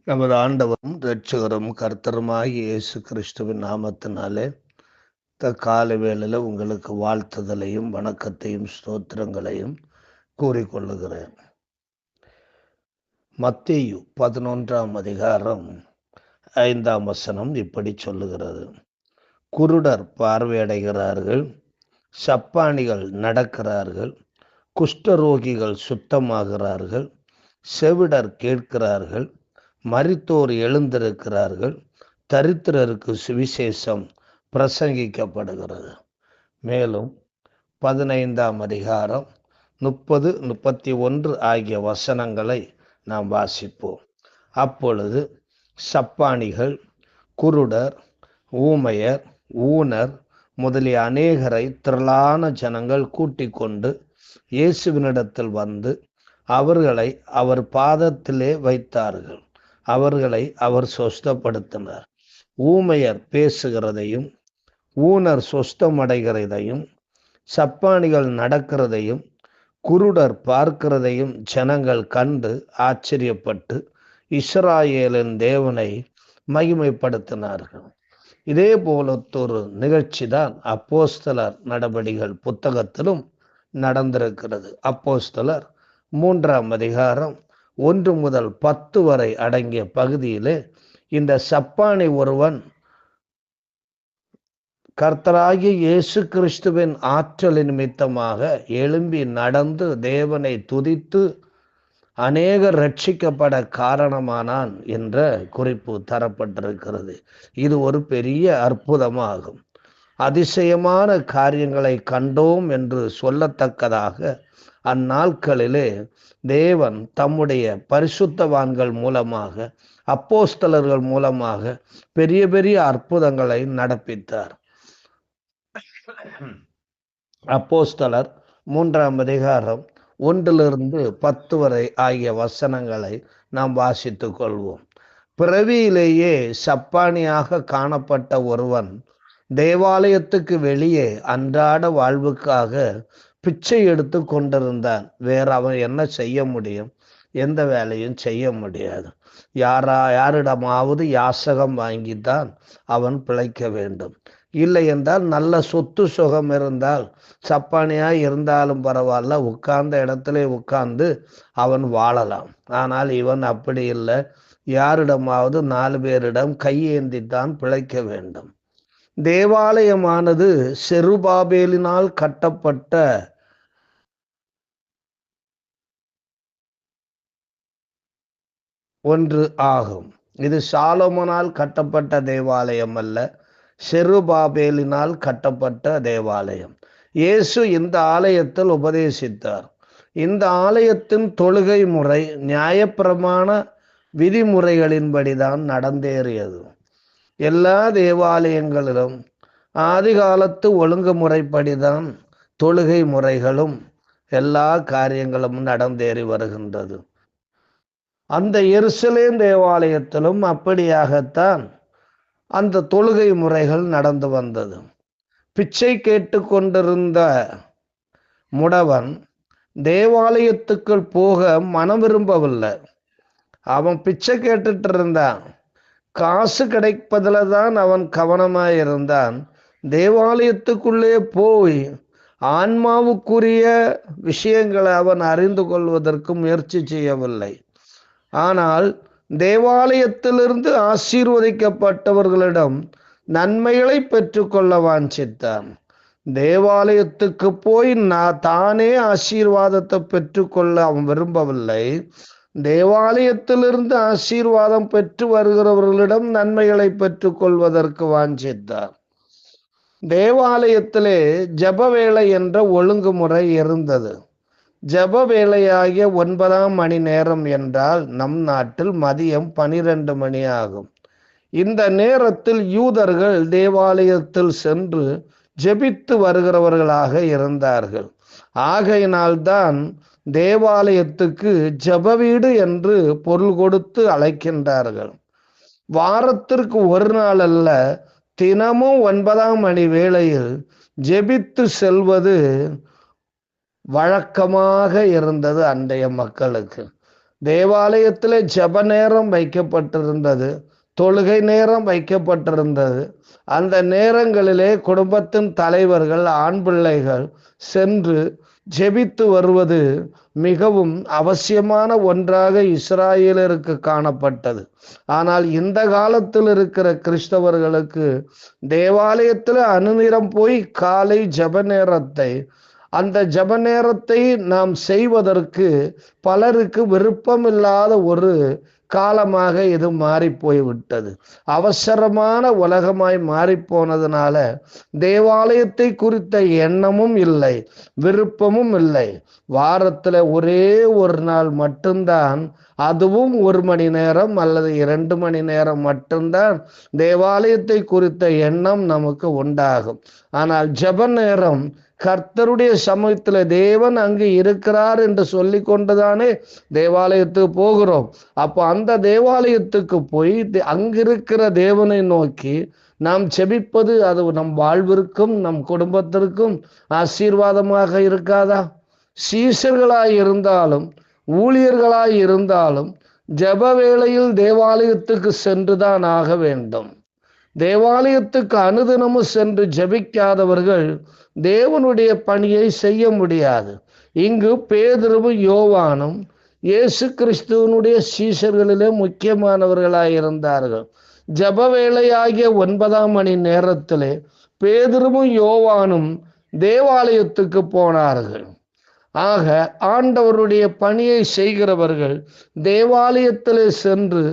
நமது ஆண்டவரும் இரட்சகரும் கர்த்தருமாகிய இயேசு கிறிஸ்துவின் நாமத்தினாலே காலை வேளையில உங்களுக்கு வாழ்த்துதலையும் வணக்கத்தையும் ஸ்தோத்திரங்களையும் கூறிக்கொள்ளுகிறேன். மத்தேயு 11ஆம் அதிகாரம் 5ஆம் வசனம் இப்படி சொல்லுகிறது: குருடர் பார்வையடைகிறார்கள், சப்பானிகள் நடக்கிறார்கள், குஷ்டரோகிகள் சுத்தமாகிறார்கள், செவிடர் கேட்கிறார்கள், மரித்தோர் எழுந்திருக்கிறார்கள், தரித்திரருக்கு சுவிசேஷம் பிரசங்கிக்கப்படுகிறது. மேலும் 15ஆம் அதிகாரம் 30, 31 ஆகிய வசனங்களை நாம் வாசிப்போம். அப்பொழுது சப்பானிகள், குருடர், ஊமையர், ஊனர் முதலிய அநேகரை திரளான ஜனங்கள் கூட்டிக் கொண்டு இயேசுவினிடத்தில் வந்து அவர்களை அவர் பாதத்திலே வைத்தார்கள். அவர்களை அவர் சொஸ்தப்படுத்தினார். ஊமையர் பேசுகிறதையும், ஊனர் சொஸ்தமடைகிறதையும், சப்பானிகள் நடக்கிறதையும், குருடர் பார்க்கிறதையும் ஜனங்கள் கண்டு ஆச்சரியப்பட்டு இஸ்ராயேலின் தேவனை மகிமைப்படுத்தினார்கள். இதே போலத்தொரு நிகழ்ச்சி தான் அப்போஸ்தலர் நடபடிகள் புத்தகத்திலும் நடந்திருக்கிறது. அப்போஸ்தலர் 3ஆம் அதிகாரம் 1 முதல் 10 வரை அடங்கிய பகுதியிலே இந்த சப்பானி ஒருவன் கர்த்தராகிய இயேசு கிறிஸ்துவின் ஆற்றல் நிமித்தமாக எழும்பி நடந்து தேவனை துதித்து அநேகர் ரட்சிக்கப்பட காரணமானான் என்ற குறிப்பு தரப்பட்டிருக்கிறது. இது ஒரு பெரிய அற்புதமாகும். அதிசயமான காரியங்களை கண்டோம் என்று சொல்லத்தக்கதாக அந்நாட்களிலே தேவன் தம்முடைய பரிசுத்தவான்கள் மூலமாக, அப்போஸ்தலர்கள் மூலமாக பெரிய பெரிய அற்புதங்களை நடப்பித்தார். அப்போஸ்தலர் 3ஆம் அதிகாரம் 1 - 10 வரை ஆகிய வசனங்களை நாம் வாசித்துக் கொள்வோம். பிறவியிலேயே சப்பானியாக காணப்பட்ட ஒருவன் தேவாலயத்துக்கு வெளியே அன்றாட வாழ்வுக்காக பிச்சை எடுத்து கொண்டிருந்தான். வேற அவன் என்ன செய்ய முடியும்? எந்த வேலையும் செய்ய முடியாது. யாரிடமாவது யாசகம் வாங்கித்தான் அவன் பிழைக்க வேண்டும். இல்லை என்றால் நல்ல சொத்து சுகம் இருந்தால், சப்பானியாய் இருந்தாலும் பரவாயில்ல, உட்கார்ந்த இடத்துல உட்கார்ந்து அவன் வாழலாம். ஆனால் இவன் அப்படி இல்லை. யாரிடமாவது 4 பேரிடம் கையேந்தித்தான் பிழைக்க வேண்டும். தேவாலயமானது செருபாபேலினால் கட்டப்பட்ட ஒன்று ஆகும். இது சாலோமோனால் கட்டப்பட்ட தேவாலயம் அல்ல, செருபாபேலினால் கட்டப்பட்ட தேவாலயம். இயேசு இந்த ஆலயத்தில் உபதேசித்தார். இந்த ஆலயத்தின் தொழுகை முறை நியாயப்பிரமாண விதிமுறைகளின்படிதான் நடந்தேறியது. எல்லா தேவாலயங்களிலும் ஆதி காலத்து ஒழுங்குமுறைப்படிதான் தொழுகை முறைகளும் எல்லா காரியங்களும் நடந்தேறி வருகின்றது. அந்த எருசலேம் தேவாலயத்திலும் அப்படியாகத்தான் அந்த தொழுகை முறைகள் நடந்து வந்தது. பிச்சை கேட்டு கொண்டிருந்த முடவன் தேவாலயத்துக்குள் போக மனம் விரும்பவில்லை. அவன் பிச்சை கேட்டுட்டு இருந்தான். காசு கிடைப்பதில் தான் அவன் கவனமாயிருந்தான். தேவாலயத்துக்குள்ளே போய் ஆன்மாவுக்குரிய விஷயங்களை அவன் அறிந்து கொள்வதற்கு முயற்சி செய்யவில்லை. ஆனால் தேவாலயத்திலிருந்து ஆசீர்வதிக்கப்பட்டவர்களிடம் நன்மைகளை பெற்றுக்கொள்ள வாஞ்சித்தான். தேவாலயத்துக்கு போய் தானே ஆசீர்வாதத்தை பெற்றுக்கொள்ள அவன் விரும்பவில்லை. தேவாலயத்திலிருந்து ஆசீர்வாதம் பெற்று வருகிறவர்களிடம் நன்மைகளை பெற்றுக்கொள்வதற்கு வாஞ்சித்தார். தேவாலயத்திலே ஜப வேளை என்ற ஒழுங்குமுறை இருந்தது. ஜப வேளையாகிய 9ஆம் மணி நேரம் என்றால் நம் நாட்டில் மதியம் 12 மணி ஆகும். இந்த நேரத்தில் யூதர்கள் தேவாலயத்தில் சென்று ஜெபித்து வருகிறவர்களாக இருந்தார்கள். ஆகையினால்தான் தேவாலயத்துக்கு ஜப வீடு என்று பொருள் கொடுத்து அழைக்கின்றார்கள். வாரத்திற்கு ஒரு நாள் அல்ல, தினமும் 9ஆம் மணி வேளையில் ஜெபித்து செல்வது வழக்கமாக இருந்தது அன்றைய மக்களுக்கு. தேவாலயத்தில் ஜெப நேரம் வைக்கப்பட்டிருந்தது, தொழுகை நேரம் வைக்கப்பட்டிருந்தது. அந்த நேரங்களிலே குடும்பத்தின் தலைவர்கள், ஆண் பிள்ளைகள் சென்று ஜெபித்து வருவது மிகவும் அவசியமான ஒன்றாக இஸ்ராயேலருக்கு காணப்பட்டது. ஆனால் இந்த காலத்தில் இருக்கிற கிறிஸ்தவர்களுக்கு தேவாலயத்தில் அனுநிறம் போய் காலை ஜெப நேரத்தை, அந்த ஜெப நேரத்தை நாம் செய்வதற்கு பலருக்கு விருப்பமில்லாத ஒரு காலமாக இது மாறி போய்விட்டது. அவசரமான உலகமாய் மாறி போனதுனால தேவாலயத்தை குறித்த எண்ணமும் இல்லை, விருப்பமும் இல்லை. வாரத்துல ஒரே ஒரு நாள் மட்டும்தான், அதுவும் 1 மணி நேரம் அல்லது 2 மணி நேரம் மட்டும்தான் தேவாலயத்தை குறித்த எண்ணம் நமக்கு உண்டாகும். ஆனால் ஜெப நேரம் கர்த்தருடைய சமயத்துல தேவன் அங்கு இருக்கிறார் என்று சொல்லி கொண்டுதானே தேவாலயத்துக்கு போகிறோம். அப்போ அந்த தேவாலயத்துக்கு போய் அங்கிருக்கிற தேவனை நோக்கி நாம் செபிப்பது, அது நம் வாழ்விற்கும் நம் குடும்பத்திற்கும் ஆசீர்வாதமாக இருக்காதா? சீஷர்களாய் இருந்தாலும் ஊழியர்களாய் இருந்தாலும் ஜெப வேளையில் தேவாலயத்துக்கு சென்றுதான் ஆக வேண்டும். தேவாலயத்துக்கு அனுதினமும் சென்று ஜெபிக்காதவர்கள் தேவனுடைய பணியை செய்ய முடியாது. இங்கு பேதுருவும் யோவானும் இயேசு கிறிஸ்துவனுடைய சீஷர்களிலே முக்கியமானவர்களாய் இருந்தார்கள். ஜெப வேளையாகிய 9ஆம் மணி நேரத்திலே பேதுருவும் யோவானும் தேவாலயத்துக்கு போனார்கள். ஆக ஆண்டவருடைய பணியை செய்கிறவர்கள் தேவாலயத்திலே சென்று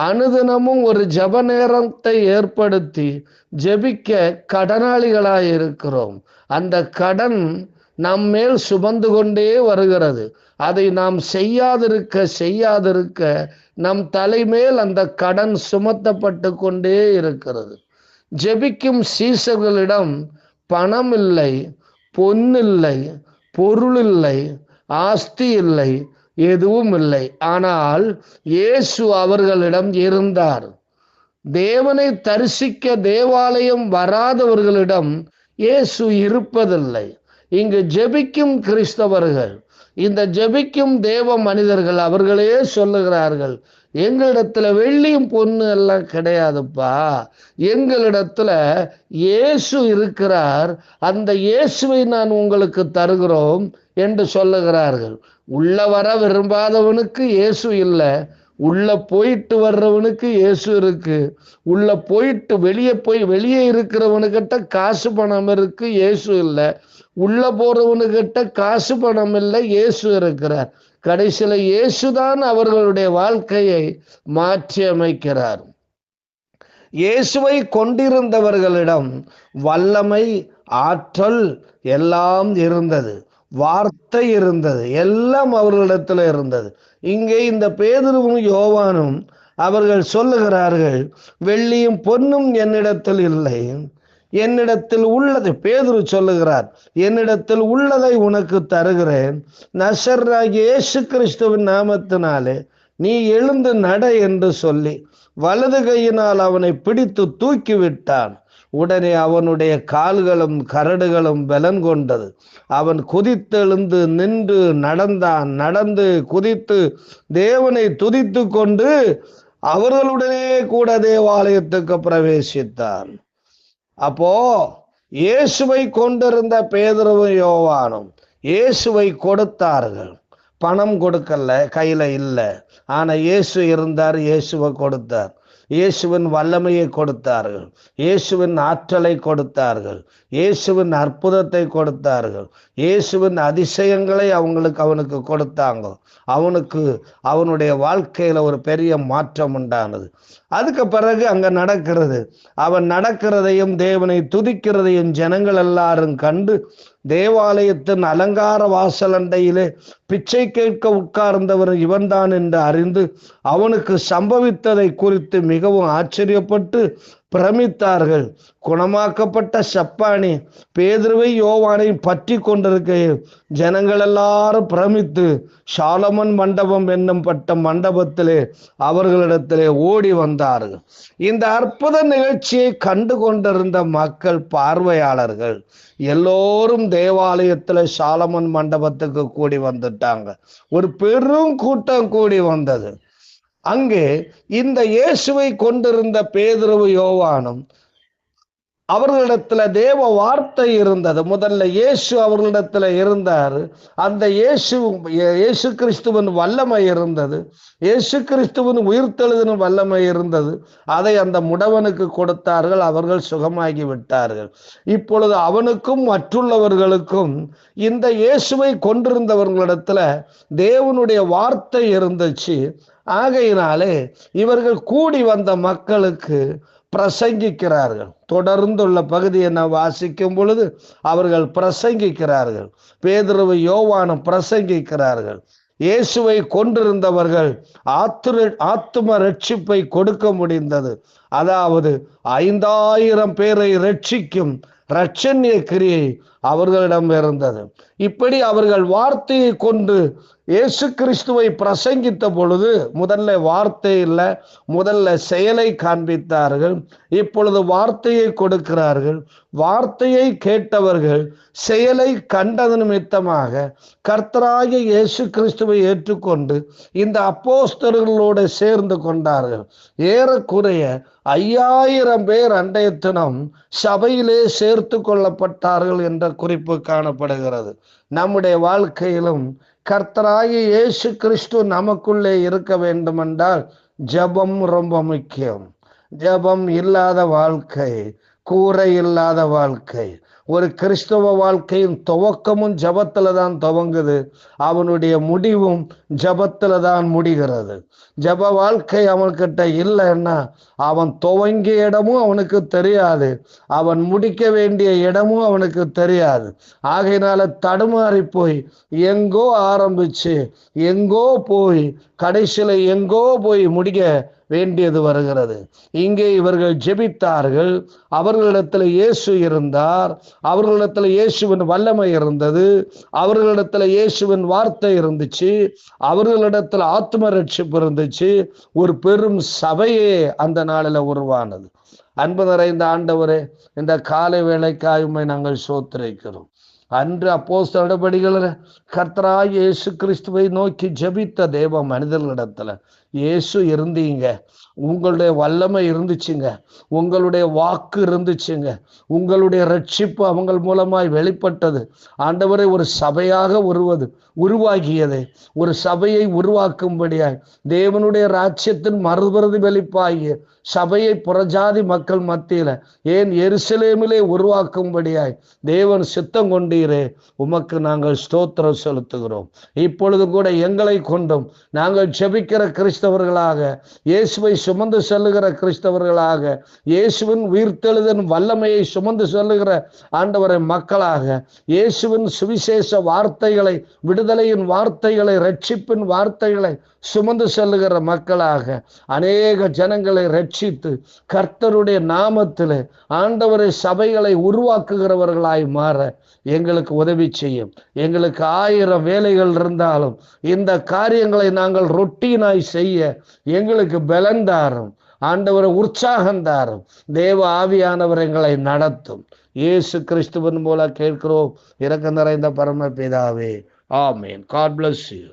அனுதினமும் ஒரு ஜெப நேரத்தை ஏற்படுத்தி ஜெபிக்க கடனாளிகளாய் இருக்கிறோம். அந்த கடன் நம் மேல் சுமந்து கொண்டே வருகிறது. அதை நாம் செய்யாதிருக்க நம் தலைமேல் அந்த கடன் சுமத்தப்பட்டு கொண்டே இருக்கிறது. ஜெபிக்கும் சீஷர்களிடம் பணம் இல்லை, பொன்னில்லை, பொருள் இல்லை, ஆஸ்தி இல்லை, எதுவும் இல்லை. ஆனால் இயேசு அவர்களிடம் இருந்தார். தேவனை தரிசிக்க தேவாலயம் வராதவர்களிடம் இயேசு இருப்பதில்லை. இங்கு ஜெபிக்கும் கிறிஸ்தவர்கள், இந்த ஜெபிக்கும் தேவ மனிதர்கள் அவர்களே சொல்லுகிறார்கள், எங்களிடத்துல வெள்ளியும் பொண்ணு எல்லாம் கிடையாதுப்பா, எங்களிடத்துல இயேசு இருக்கிறார், அந்த இயேசுவை நான் உங்களுக்கு தருகிறோம் என்று சொல்லுகிறார்கள். உள்ள வர விரும்பாதவனுக்கு இயேசு இல்லை, உள்ள போயிட்டு வர்றவனுக்கு இயேசு இருக்கு. உள்ள போயிட்டு வெளியே இருக்கிறவனுக்கிட்ட காசு பணம் இருக்கு, இயேசு இல்லை. உள்ள போறவனுக்கிட்ட காசு பணம் இல்லை, இயேசு இருக்கிறார். கடைசியில இயேசுதான் அவர்களுடைய வாழ்க்கையை மாற்றி அமைக்கிறார். இயேசுவை கொண்டிருந்தவர்களிடம் வல்லமை, ஆற்றல் எல்லாம் இருந்தது, வார்த்தை இருந்தது, எல்லாம் அவர்களிடத்துல இருந்தது. இங்கே இந்த பேதுருவும் யோவானும் அவர்கள் சொல்லுகிறார்கள், வெள்ளியும் பொன்னும் என்னிடத்தில் இல்லை, என்னிடத்தில் உள்ளது. பேதுரு சொல்லுகிறார், என்னிடத்தில் உள்ளதை உனக்கு தருகிறேன், நசரேயனாகிய இயேசு கிறிஸ்துவின் நாமத்தினாலே நீ எழுந்து நட என்று சொல்லி வலது கையினால் அவனை பிடித்து தூக்கி விட்டான். உடனே அவனுடைய கால்களும் கரடுகளும் பலன் கொண்டது. அவன் குதித்தெழுந்து நின்று நடந்தான். நடந்து குதித்து தேவனை துதித்து கொண்டு அவர்களுடனே கூட தேவாலயத்துக்கு பிரவேசித்தான். அப்போ இயேசுவை கொண்டிருந்த பேதுருவும் யோவானும் இயேசுவை கொடுத்தார்கள். பணம் கொடுக்கல, கையில இல்லை. ஆனா இயேசு இருந்தார், இயேசுவை கொடுத்தார். இயேசுவின் வல்லமையை கொடுத்தார்கள், இயேசுவின் ஆற்றலை கொடுத்தார்கள், இயேசுவின் அற்புதத்தை கொடுத்தார்கள், இயேசுவின் அதிசயங்களை அவனுக்கு கொடுத்தாங்க. அவனுடைய வாழ்க்கையில ஒரு பெரிய மாற்றம் உண்டானது. அதுக்கு பிறகு அங்க நடக்கிறது, அவன் நடக்கிறதையும் தேவனை துதிக்கிறதையும் ஜனங்கள் எல்லாரும் கண்டு தேவாலயத்தின் அலங்கார வாசலண்டையிலே பிச்சை கேட்க உட்கார்ந்தவர் இவன்தான் என்று அறிந்து அவனுக்கு சம்பவித்ததை குறித்து மிகவும் ஆச்சரியப்பட்டு பிரமித்தார்கள். குணமாக்கப்பட்ட சப்பானி பேதுருவை யோவானையும் பற்றி கொண்டிருக்கையில் ஜனங்கள் எல்லாரும் பிரமித்து சாலமன் மண்டபம் என்னும் பட்ட மண்டபத்திலே அவர்களிடத்திலே ஓடி வந்தார்கள். இந்த அற்புத நிகழ்ச்சியை கண்டு கொண்டிருந்த மக்கள், பார்வையாளர்கள் எல்லோரும் தேவாலயத்துல சாலமன் மண்டபத்துக்கு கூடி வந்துட்டாங்க. ஒரு பெரும் கூட்டம் கூடி வந்தது. அங்கே இந்த இயேசுவை கொண்டிருந்த பேதுருவு யோவானும் அவர்களிடத்துல தேவ வார்த்தை இருந்தது. முதல்ல இயேசு அவர்களிடத்துல இருந்தார். அந்த இயேசு கிறிஸ்துவின் வல்லமை இருந்தது. இயேசு கிறிஸ்துவின் உயிர்த்தெழுதின வல்லமை இருந்தது. அதை அந்த முடவனுக்கு கொடுத்தார்கள். அவர்கள் சுகமாகி விட்டார்கள். இப்பொழுது அவனுக்கும் மற்றுள்ளவர்களுக்கும் இந்த இயேசுவை கொண்டிருந்தவர்களிடத்துல தேவனுடைய வார்த்தை இருந்துச்சு. ஆகையினாலே இவர்கள் கூடி வந்த மக்களுக்கு பிரசங்கிக்கிறார்கள். தொடர்ந்துள்ள பகுதியை நாம் வாசிக்கும் பொழுது அவர்கள் பிரசங்கிக்கிறார்கள். பேதுருவு யோவானும் பிரசங்கிக்கிறார்கள். இயேசுவை கொண்டிருந்தவர்கள் ஆத்தும ரட்சிப்பை கொடுக்க முடிந்தது. அதாவது 5000 பேரை ரட்சிக்கும் இரட்சண்ய கிரியை அவர்களிடம் இருந்தது. இப்படி அவர்கள் வார்த்தையை கொண்டு இயேசு கிறிஸ்துவை பிரசங்கித்த பொழுது முதல்ல வார்த்தை இல்லை, முதல்ல செயலை காண்பித்தார்கள். இப்பொழுது வார்த்தையை கொடுக்கிறார்கள். வார்த்தையை கேட்டவர்கள் செயலை கண்டது நிமித்தமாக கர்த்தராகிய இயேசு கிறிஸ்துவை ஏற்றுக்கொண்டு இந்த அப்போஸ்தலர்களோடு சேர்ந்து கொண்டார்கள். ஏறக்குறைய 5000 பேர் அன்றைய தினம் சபையிலே சேர்த்து கொள்ளப்பட்டார்கள் என்ற குறிப்பு காணப்படுகிறது. நம்முடைய வாழ்க்கையிலும் கர்த்தராகிய இயேசு கிறிஸ்து நமக்குள்ளே இருக்க வேண்டுமென்றால் ஜெபம் ரொம்ப முக்கியம். ஜெபம் இல்லாத வாழ்க்கை கூரை இல்லாத வாழ்க்கை. ஒரு கிறிஸ்தவ வாழ்க்கையின் துவக்கமும் ஜபத்துல தான் துவங்குது, அவனுடைய முடிவும் ஜபத்துல தான் முடிகிறது. ஜப வாழ்க்கை அவன்கிட்ட இல்லைன்னா அவன் துவங்கிய இடமும் அவனுக்கு தெரியாது, அவன் முடிக்க வேண்டிய இடமும் அவனுக்கு தெரியாது. ஆகையினால தடுமாறி போய் எங்கோ ஆரம்பிச்சு எங்கோ போய் கடைசியில எங்கோ போய் முடிக்க வேண்டியது வருகிறது. இங்கே இவர்கள் ஜெபித்தார்கள். அவர்களிடத்தில் இயேசு இருந்தார். அவர்களிடத்தில் இயேசுவின் வல்லமை இருந்தது. அவர்களிடத்தில் இயேசுவின் வார்த்தை இருந்துச்சு. அவர்களிடத்தில் ஆத்ம ரட்சிப்பு இருந்துச்சு. ஒரு பெரும் சபையே அந்த நாளில் உருவானது. அன்பு நிறைந்த ஆண்டவரே, இந்த காலை வேளைக்காய் உம்மை நாங்கள் ஸ்தோத்திரிக்கிறோம். அன்று அப்போஸ்தலர் நடபடிகளில் கர்த்தராகிய இயேசு கிறிஸ்துவை நோக்கி ஜெபித்த தேவ மனிதர்களிடத்துல இயேசு இருந்தீங்க, உங்களுடைய வல்லமை இருந்துச்சுங்க, உங்களுடைய வாக்கு இருந்துச்சுங்க, உங்களுடைய ரட்சிப்பு அவங்க மூலமாய் வெளிப்பட்டது. ஆண்டவரை ஒரு சபையாக உருவாகியதை, ஒரு சபையை உருவாக்கும்படியாய் தேவனுடைய ராஜ்யத்தின் மறுபிரதிபலிப்பாகிய சபையை புறஜாதி மக்கள் மத்தியில ஏன் எருசலேமிலே உருவாக்கும்படியாய் தேவன் சித்தம் கொண்டீரே, உமக்கு நாங்கள் ஸ்தோத்திரம் செலுத்துகிறோம். இப்பொழுது கூட எங்களை கொண்டும் நாங்கள் ஜெபிக்கிற கிறிஸ்தவர்களாக, இயேசுவை சுமந்து செல்லுகிற கிறிஸ்தவர்களாக, இயேசுவின் உயிர்த்தெழுதலின் வல்லமையை சுமந்து செல்லுகிற ஆண்டவரை மக்களாக, இயேசுவின் சுவிசேஷ வார்த்தைகளை, விடுதலையின் வார்த்தைகளை, ரட்சிப்பின் வார்த்தைகளை சுமந்து செல்லுகிற மக்களாக அநேக ஜனங்களை ரட்சித்து கர்த்தருடைய நாமத்திலே ஆண்டவரை சபைகளை உருவாக்குகிறவர்களாய் மாற எங்களுக்கு உதவி செய்யும். எங்களுக்கு 1000 வேலைகள் இருந்தாலும் இந்த காரியங்களை நாங்கள் ரொட்டீனாய் செய்ய எங்களுக்கு பலன் தாரும். ஆண்டவரை உற்சாகந்தாரும். தேவ ஆவியானவர் எங்களை நடத்தும். இயேசு கிறிஸ்துவின் மூலம் கேட்கிறோம் இரக்கம் நிறைந்த பரமபிதாவே, ஆமென். God bless you.